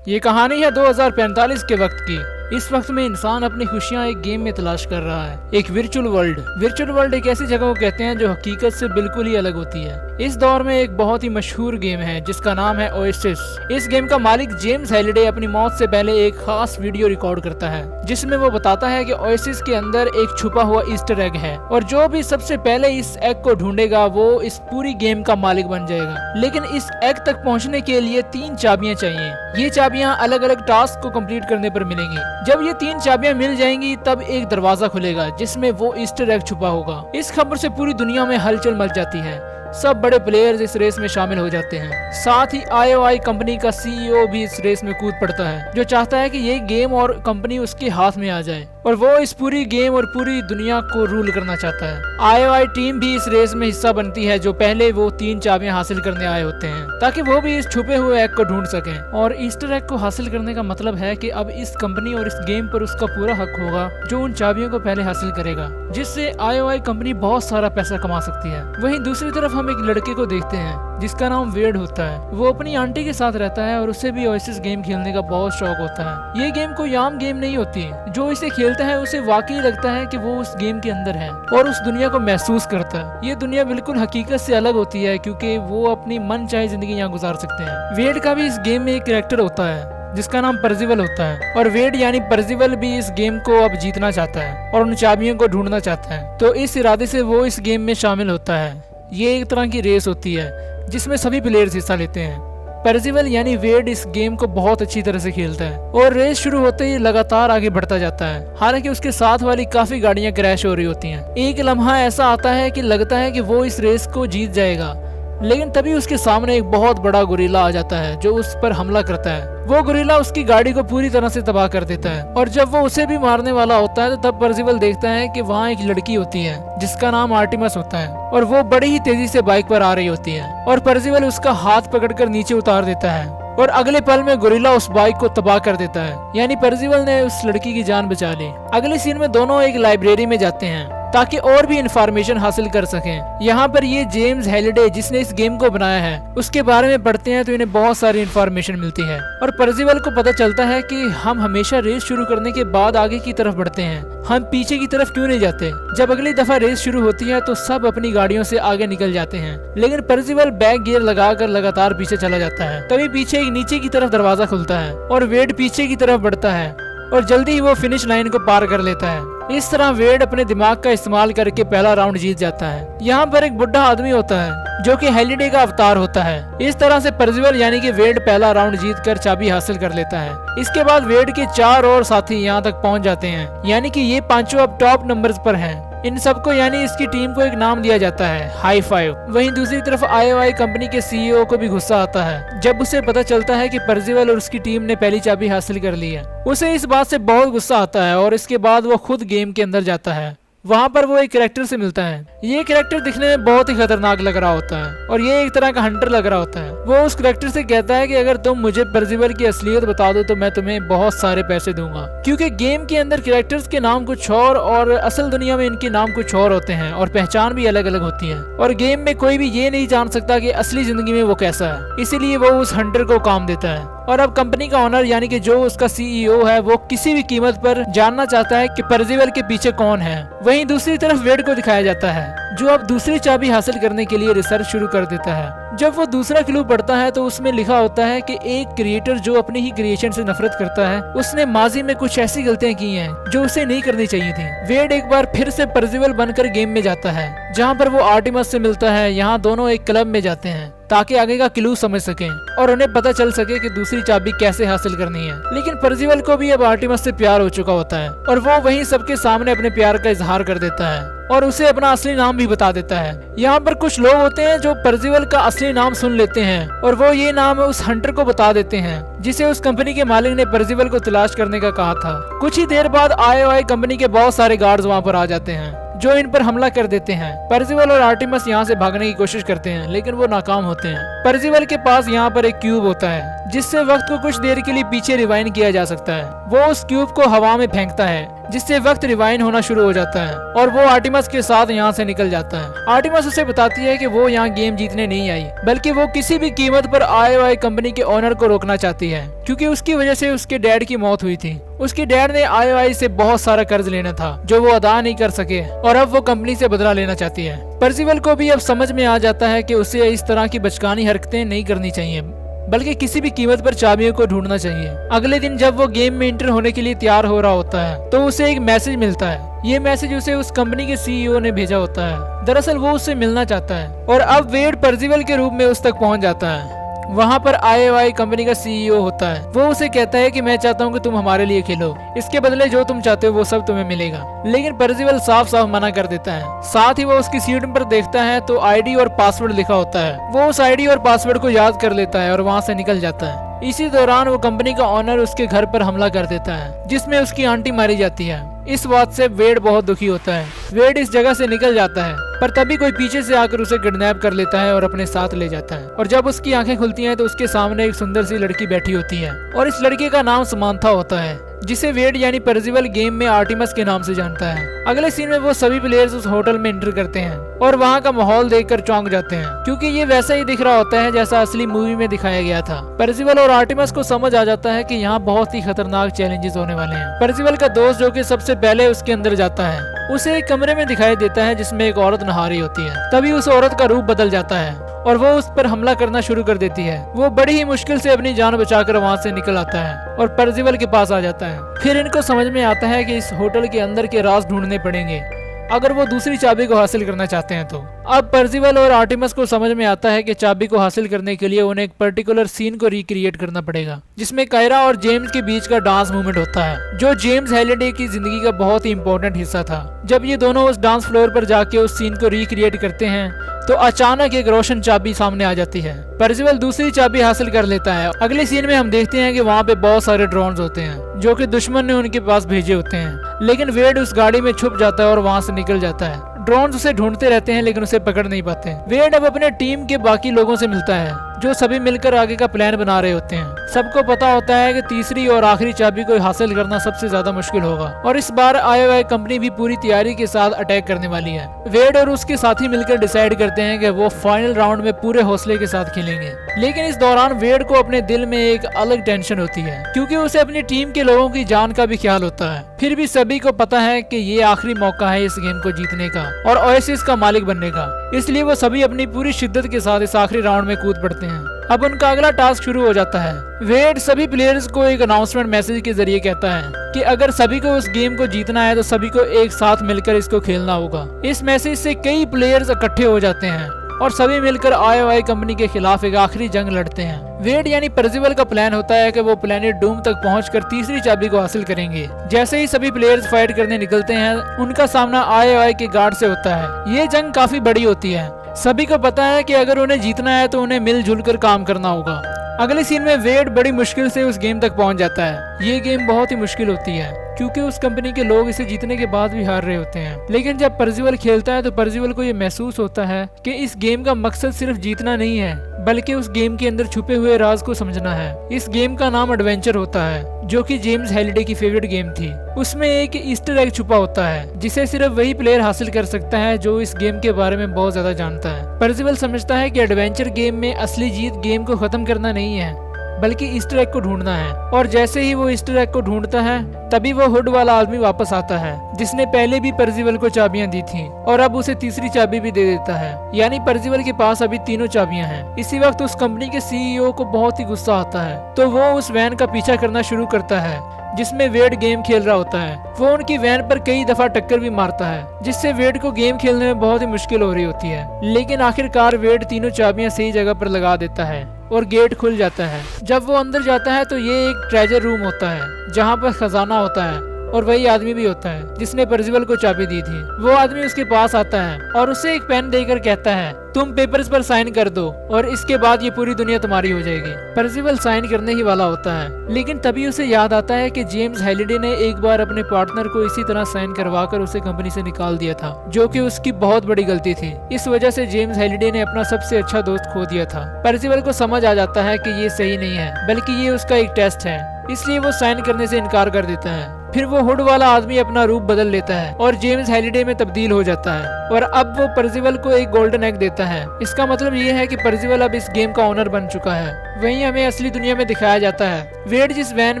ये कहानी है 2045 के वक्त की। इस वक्त में इंसान अपनी खुशियां एक गेम में तलाश कर रहा है, एक वर्चुअल वर्ल्ड। वर्चुअल वर्ल्ड एक ऐसी जगह को कहते हैं जो हकीकत से बिल्कुल ही अलग होती है। इस दौर में एक बहुत ही मशहूर गेम है जिसका नाम है ओएसिस। इस गेम का मालिक जेम्स हैलिडे अपनी मौत से पहले एक खास वीडियो रिकॉर्ड करता है जिसमें वो बताता है कि ओएसिस के अंदर एक छुपा हुआ ईस्टर एग है और जो भी सबसे पहले इस एग को ढूंढेगा वो इस पूरी गेम का मालिक बन जाएगा। लेकिन इस एग तक पहुंचने के लिए 3 चाबियां चाहिए। ये चाबियां अलग अलग टास्क को कंप्लीट करने पर मिलेंगी। जब ये 3 चाबियां मिल जाएंगी तब एक दरवाजा खुलेगा जिसमें वो ईस्टर एग छुपा होगा। इस खबर से पूरी दुनिया में हलचल मच जाती है। सब बड़े प्लेयर्स इस रेस में शामिल हो जाते हैं। साथ ही IOI कंपनी का CEO भी इस रेस में कूद पड़ता है जो चाहता है कि ये गेम और कंपनी उसके हाथ में आ जाए और वो इस पूरी गेम और पूरी दुनिया को रूल करना चाहता है। IOI टीम भी इस रेस में हिस्सा बनती है जो पहले वो 3 चाबियां हासिल करने आए होते हैं ताकि वो भी इस छुपे हुए एग को ढूंढ सकें। और ईस्टर एग को हासिल करने का मतलब है कि अब इस कंपनी और इस गेम पर उसका पूरा हक होगा जो उन चाबियों को पहले हासिल करेगा, जिससे IOI कंपनी बहुत सारा पैसा कमा सकती है। वहीं दूसरी तरफ हम एक लड़के को देखते हैं जिसका नाम वेड होता है। वो अपनी आंटी के साथ रहता है और उसे भी ओएसिस गेम खेलने का बहुत शौक होता है। ये गेम कोई आम गेम नहीं होती। जो इसे खेलता है उसे वाकई लगता है कि वो उस गेम के अंदर है और उस दुनिया को महसूस करता है। ये दुनिया बिल्कुल हकीकत से अलग होती है क्योंकि वो अपनी मन चाहे जिंदगी यहाँ गुजार सकते हैं। वेड का भी इस गेम में एक कैरेक्टर होता है जिसका नाम पर्जिवल होता है और वेड यानी पर्जिवल भी इस गेम को अब जीतना चाहता है और उन चाबियों को ढूंढना चाहता है। तो इस इरादे से वो इस गेम में शामिल होता है। ये एक तरह की रेस होती है जिसमें सभी प्लेयर्स हिस्सा लेते हैं। पर्जिवल यानी वेड इस गेम को बहुत अच्छी तरह से खेलता है और रेस शुरू होते ही लगातार आगे बढ़ता जाता है। हालांकि उसके साथ वाली काफी गाड़ियां क्रैश हो रही होती हैं। एक लम्हा ऐसा आता है कि लगता है कि वो इस रेस को जीत जाएगा, लेकिन तभी उसके सामने एक बहुत बड़ा गोरिल्ला आ जाता है जो उस पर हमला करता है। वो गोरिल्ला उसकी गाड़ी को पूरी तरह से तबाह कर देता है और जब वो उसे भी मारने वाला होता है तो तब पर्जिवल देखता है कि वहाँ एक लड़की होती है जिसका नाम आर्टिमस होता है और वो बड़ी ही तेजी से बाइक पर आ रही होती है और पर्जिवल उसका हाथ पकड़कर नीचे उतार देता है और अगले पल में गोरिल्ला उस बाइक को तबाह कर देता है। यानी पर्जिवल ने उस लड़की की जान बचा ली। अगले सीन में दोनों एक लाइब्रेरी में जाते हैं ताकि और भी इंफॉर्मेशन हासिल कर सकें। यहाँ पर ये जेम्स हैलिडे जिसने इस गेम को बनाया है उसके बारे में पढ़ते हैं तो इन्हें बहुत सारी इंफॉर्मेशन मिलती है और पर्जिवल को पता चलता है कि हम हमेशा रेस शुरू करने के बाद आगे की तरफ बढ़ते हैं, हम पीछे की तरफ क्यों नहीं जाते। जब अगली दफा रेस शुरू होती है तो सब अपनी गाड़ियों से आगे निकल जाते हैं, लेकिन पर्जिवल बैक गियर लगाकर लगातार पीछे चला जाता है। तभी पीछे एक नीचे की तरफ दरवाजा खुलता है और वेड पीछे की तरफ बढ़ता है और जल्दी ही वो फिनिश लाइन को पार कर लेता है। इस तरह वेड अपने दिमाग का इस्तेमाल करके पहला राउंड जीत जाता है। यहाँ पर एक बुढ़ा आदमी होता है जो कि हैलिडे का अवतार होता है। इस तरह से पर्जिवल यानी कि वेड पहला राउंड जीतकर चाबी हासिल कर लेता है। इसके बाद वेड के 4 और साथी यहाँ तक पहुँच जाते हैं, यानी कि ये 5 अब टॉप नंबर्स पर हैं। इन सबको यानी इसकी टीम को एक नाम दिया जाता है, हाई 5। वहीं दूसरी तरफ IOI कंपनी के CEO को भी गुस्सा आता है जब उसे पता चलता है कि पर्जिवल और उसकी टीम ने पहली चाबी हासिल कर ली है। उसे इस बात से बहुत गुस्सा आता है और इसके बाद वो खुद गेम के अंदर जाता है। वहाँ पर वो एक कैरेक्टर से मिलता है। ये कैरेक्टर दिखने में बहुत ही खतरनाक लग रहा होता है और ये एक तरह का हंटर लग रहा होता है। वो उस कैरेक्टर से कहता है कि अगर तुम मुझे पर्जिवल की असलियत बता दो तो मैं तुम्हें बहुत सारे पैसे दूंगा, क्योंकि गेम के अंदर कैरेक्टर्स के नाम कुछ और असल दुनिया में इनके नाम कुछ और होते हैं और पहचान भी अलग अलग होती है और गेम में कोई भी ये नहीं जान सकता कि असली जिंदगी में वो कैसा है। इसीलिए वो उस हंटर को काम देता है और अब कंपनी का ओनर यानी कि जो उसका CEO है वो किसी भी कीमत पर जानना चाहता है कि पर्जिवल के पीछे कौन है। वहीं दूसरी तरफ वेड को दिखाया जाता है जो अब दूसरी चाबी हासिल करने के लिए रिसर्च शुरू कर देता है। जब वो दूसरा क्लू पढ़ता है तो उसमें लिखा होता है कि एक क्रिएटर जो अपनी ही क्रिएशन से नफरत करता है उसने माजी में कुछ ऐसी गलतियां की हैं जो उसे नहीं करनी चाहिए थी। वेड एक बार फिर से पर्जिवल बनकर गेम में जाता है जहाँ पर वो आर्टिमस से मिलता है। यहाँ दोनों एक क्लब में जाते हैं ताकि आगे का क्लू समझ सकें और उन्हें पता चल सके कि दूसरी चाबी कैसे हासिल करनी है। लेकिन पर्जिवल को भी अब आर्टिमस से प्यार हो चुका होता है और वो वहीं सबके सामने अपने प्यार का इजहार कर देता है और उसे अपना असली नाम भी बता देता है। यहाँ पर कुछ लोग होते हैं जो पर्जिवल का असली नाम सुन लेते हैं और वो ये नाम उस हंटर को बता देते हैं जिसे उस कंपनी के मालिक ने पर्जिवल को तलाश करने का कहा था। कुछ ही देर बाद IOI कंपनी के बहुत सारे गार्ड्स वहाँ पर आ जाते हैं जो इन पर हमला कर देते हैं। पर्जिवल और आर्टिमस यहाँ से भागने की कोशिश करते हैं लेकिन वो नाकाम होते हैं। पर्जिवल के पास यहाँ पर एक क्यूब होता है जिससे वक्त को कुछ देर के लिए पीछे रिवाइंड किया जा सकता है। वो उस क्यूब को हवा में फेंकता है जिससे वक्त रिवाइंड होना शुरू हो जाता है और वो आर्टिमस के साथ यहाँ से निकल जाता है। आर्टिमस उसे बताती है कि वो यहाँ गेम जीतने नहीं आई, बल्कि वो किसी भी कीमत पर IOI कंपनी के ओनर को रोकना चाहती है, क्योंकि उसकी वजह से उसके डैड की मौत हुई थी। उसके डैड ने IOI से बहुत सारा कर्ज लेना था जो वो अदा नहीं कर सके और अब वो कंपनी से बदला लेना चाहती है। पर्सिवल को भी अब समझ में आ जाता है कि उसे इस तरह की बचकानी हरकतें नहीं करनी चाहिए, बल्कि किसी भी कीमत पर चाबियों को ढूंढना चाहिए। अगले दिन जब वो गेम में एंटर होने के लिए तैयार हो रहा होता है तो उसे एक मैसेज मिलता है। ये मैसेज उसे उस कंपनी के CEO ने भेजा होता है। दरअसल वो उससे मिलना चाहता है और अब वेड पर्सिवल के रूप में उस तक पहुंच जाता है। वहाँ पर IOI कंपनी का CEO होता है। वो उसे कहता है कि मैं चाहता हूँ कि तुम हमारे लिए खेलो, इसके बदले जो तुम चाहते हो वो सब तुम्हें मिलेगा। लेकिन पर्सिवल साफ साफ मना कर देता है। साथ ही वो उसकी सीट पर देखता है तो ID और पासवर्ड लिखा होता है। वो उस ID और पासवर्ड को याद कर लेता है और वहाँ से निकल जाता है। इसी दौरान वो कंपनी का ओनर उसके घर पर हमला कर देता है, जिसमें उसकी आंटी मारी जाती है। इस बात से वेड बहुत दुखी होता है। वेड इस जगह से निकल जाता है, पर तभी कोई पीछे से आकर उसे किडनैप कर लेता है और अपने साथ ले जाता है। और जब उसकी आंखें खुलती हैं तो उसके सामने एक सुंदर सी लड़की बैठी होती है और इस लड़के का नाम समांथा होता है, जिसे वेड यानी पर्सिवल गेम में आर्टिमस के नाम से जानता है। अगले सीन में वो सभी प्लेयर्स उस होटल में एंटर करते हैं और वहाँ का माहौल देखकर चौंक जाते हैं, क्योंकि ये वैसा ही दिख रहा होता है जैसा असली मूवी में दिखाया गया था। पर्सिवल और आर्टिमस को समझ आ जाता है कि यहाँ बहुत ही खतरनाक चैलेंजेस होने वाले हैं। पर्सिवल का दोस्त जो कि सबसे पहले उसके अंदर जाता है, उसे एक कमरे में दिखाई देता है जिसमें एक औरत नहा रही होती है। तभी उस औरत का रूप बदल जाता है और वो उस पर हमला करना शुरू कर देती है। वो बड़ी ही मुश्किल से अपनी जान बचाकर वहाँ से निकल आता है और पर्सिवल के पास आ जाता है। फिर इनको समझ में आता है कि इस होटल के अंदर के राज ढूंढने पड़ेंगे अगर वो दूसरी चाबी को हासिल करना चाहते हैं तो। अब पर्सिवल और आर्टिमस को समझ में आता है कि चाबी को हासिल करने के लिए उन्हें एक पर्टिकुलर सीन को रिक्रिएट करना पड़ेगा, जिसमें कायरा और जेम्स के बीच का डांस मूवमेंट होता है, जो जेम्स हैलिडे की जिंदगी का बहुत ही इंपॉर्टेंट हिस्सा था। जब ये दोनों उस डांस फ्लोर पर जाके उस सीन को रिक्रिएट करते हैं तो अचानक एक रोशन चाबी सामने आ जाती है। पर्सिवल दूसरी चाबी हासिल कर लेता है। अगले सीन में हम देखते हैं कि वहाँ पे बहुत सारे ड्रोन्स होते हैं जो कि दुश्मन ने उनके पास भेजे होते हैं, लेकिन वेड उस गाड़ी में छुप जाता है और वहाँ से निकल जाता है। ड्रोन्स उसे ढूंढते रहते हैं लेकिन उसे पकड़ नहीं पाते। वेड अब अपने टीम के बाकी लोगों से मिलता है जो सभी मिलकर आगे का प्लान बना रहे होते हैं। सबको पता होता है कि तीसरी और आखिरी चाबी को हासिल करना सबसे ज्यादा मुश्किल होगा और इस बार IOI कंपनी भी पूरी तैयारी के साथ अटैक करने वाली है। वेड और उसके साथी मिलकर डिसाइड करते हैं कि वो फाइनल राउंड में पूरे हौसले के साथ खेलेंगे। लेकिन इस दौरान वेड को अपने दिल में एक अलग टेंशन होती है, क्योंकि उसे अपनी टीम के लोगों की जान का भी ख्याल होता है। फिर भी सभी को पता है कि ये आखिरी मौका है इस गेम को जीतने का और ओएसिस का मालिक बनने का, इसलिए वो सभी अपनी पूरी शिद्दत के साथ इस आखिरी राउंड में कूद पड़ते हैं। अब उनका अगला टास्क शुरू हो जाता है। वेड सभी प्लेयर्स को एक अनाउंसमेंट मैसेज के जरिए कहता है कि अगर सभी को उस गेम को जीतना है तो सभी को एक साथ मिलकर इसको खेलना होगा। इस मैसेज से कई प्लेयर्स इकट्ठे हो जाते हैं और सभी मिलकर IOI कंपनी के खिलाफ एक आखिरी जंग लड़ते हैं। वेड यानी पर्सिवल का प्लान होता है कि वो प्लेनेट डूम तक पहुंचकर तीसरी चाबी को हासिल करेंगे। जैसे ही सभी प्लेयर्स फाइट करने निकलते हैं, उनका सामना IOI के गार्ड से होता है। ये जंग काफी बड़ी होती है। सभी को पता है कि अगर उन्हें जीतना है तो उन्हें मिलजुल कर काम करना होगा। अगले सीन में वेड बड़ी मुश्किल से उस गेम तक पहुंच जाता है। ये गेम बहुत ही मुश्किल होती है क्योंकि उस कंपनी के लोग इसे जीतने के बाद भी हार रहे होते हैं। लेकिन जब पर्सिवल खेलता है तो पर्सिवल को ये महसूस होता है कि इस गेम का मकसद सिर्फ जीतना नहीं है, बल्कि उस गेम के अंदर छुपे हुए राज को समझना है। इस गेम का नाम एडवेंचर होता है, जो कि जेम्स हैलिडे की फेवरेट गेम थी। उसमें एक ईस्टर एग छुपा होता है जिसे सिर्फ वही प्लेयर हासिल कर सकता है जो इस गेम के बारे में बहुत ज्यादा जानता है। पर्सिवल समझता है कि एडवेंचर गेम में असली जीत गेम को खत्म करना नहीं है, बल्कि ईस्टर एग को ढूंढना है। और जैसे ही वो ईस्टर एग को ढूंढता है तभी वो हुड वाला आदमी वापस आता है, जिसने पहले भी पर्सिवल को चाबियां दी थी और अब उसे तीसरी चाबी भी दे देता है। यानी पर्सिवल के पास अभी तीनों चाबियां हैं। इसी वक्त उस कंपनी के CEO को बहुत ही गुस्सा आता है, तो वो उस वैन का पीछा करना शुरू करता है जिसमें वेड गेम खेल रहा होता है। वो उनकी वैन पर कई दफा टक्कर भी मारता है, जिससे वेड को गेम खेलने में बहुत ही मुश्किल हो रही होती है। लेकिन आखिरकार वेड तीनों चाबियां सही जगह पर लगा देता है और गेट खुल जाता है। जब वो अंदर जाता है तो ये एक ट्रेजर रूम होता है जहाँ पर खजाना होता है और वही आदमी भी होता है जिसने पर्सिवल को चाबी दी थी। वो आदमी उसके पास आता है और उसे एक पेन देकर कहता है तुम पेपर्स पर साइन कर दो और इसके बाद ये पूरी दुनिया तुम्हारी हो जाएगी। पर्सिवल साइन करने ही वाला होता है, लेकिन तभी उसे याद आता है कि जेम्स हैलिडे ने एक बार अपने पार्टनर को इसी तरह साइन करवाकर उसे कंपनी से निकाल दिया था, जो कि उसकी बहुत बड़ी गलती थी। इस वजह से जेम्स हैलिडे ने अपना सबसे अच्छा दोस्त खो दिया था। पर्सिवल को समझ आ जाता है कि ये सही नहीं है, बल्कि ये उसका एक टेस्ट है, इसलिए वो साइन करने से इनकार कर देता है। फिर वो हुड वाला आदमी अपना रूप बदल लेता है और जेम्स हैलिडे में तब्दील हो जाता है और अब वो पर्सिवल को एक गोल्डन एग देता है। इसका मतलब ये है कि पर्सिवल अब इस गेम का ओनर बन चुका है। वहीं हमें असली दुनिया में दिखाया जाता है वेड जिस वैन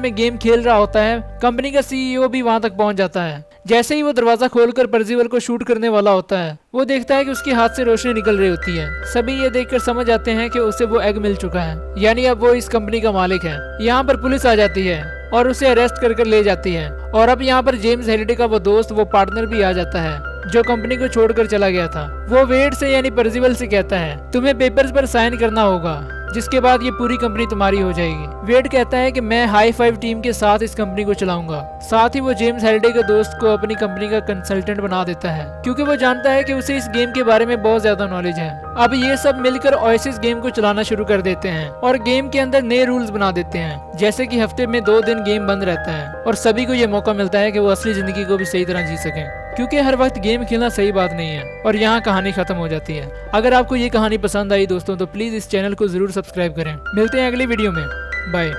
में गेम खेल रहा होता है, कंपनी का सीईओ भी वहां तक पहुंच जाता है। जैसे ही वो दरवाजा खोलकर पर्सिवल को शूट करने वाला होता है, वो देखता है कि उसके हाथ से रोशनी निकल रही होती है। सभी ये देखकर समझ आते हैं कि उसे वो एग मिल चुका है, यानी अब वो इस कंपनी का मालिक है। यहाँ पर पुलिस आ जाती है और उसे अरेस्ट कर ले जाती है और अब यहाँ पर जेम्स हैलिडे का वो दोस्त, वो पार्टनर भी आ जाता है जो कंपनी को छोड़कर चला गया था। वो वेड से यानी पर्सिवल से कहता है तुम्हें पेपर्स पर साइन करना होगा, जिसके बाद ये पूरी कंपनी तुम्हारी हो जाएगी। वेड कहता है कि मैं हाई फाइव टीम के साथ इस कंपनी को चलाऊंगा। साथ ही वो जेम्स हैलिडे के दोस्त को अपनी कंपनी का कंसल्टेंट बना देता है, क्योंकि वो जानता है कि उसे इस गेम के बारे में बहुत ज्यादा नॉलेज है। अब ये सब मिलकर ओएसिस गेम को चलाना शुरू कर देते हैं और गेम के अंदर नए रूल्स बना देते हैं, जैसे कि हफ्ते में 2 दिन गेम बंद रहता है और सभी को ये मौका मिलता है कि वो असली जिंदगी को भी सही तरह जी सकें, क्योंकि हर वक्त गेम खेलना सही बात नहीं है। और यहाँ कहानी खत्म हो जाती है। अगर आपको ये कहानी पसंद आई दोस्तों, तो प्लीज इस चैनल को जरूर सब्सक्राइब करें। मिलते हैं अगली वीडियो में, बाय।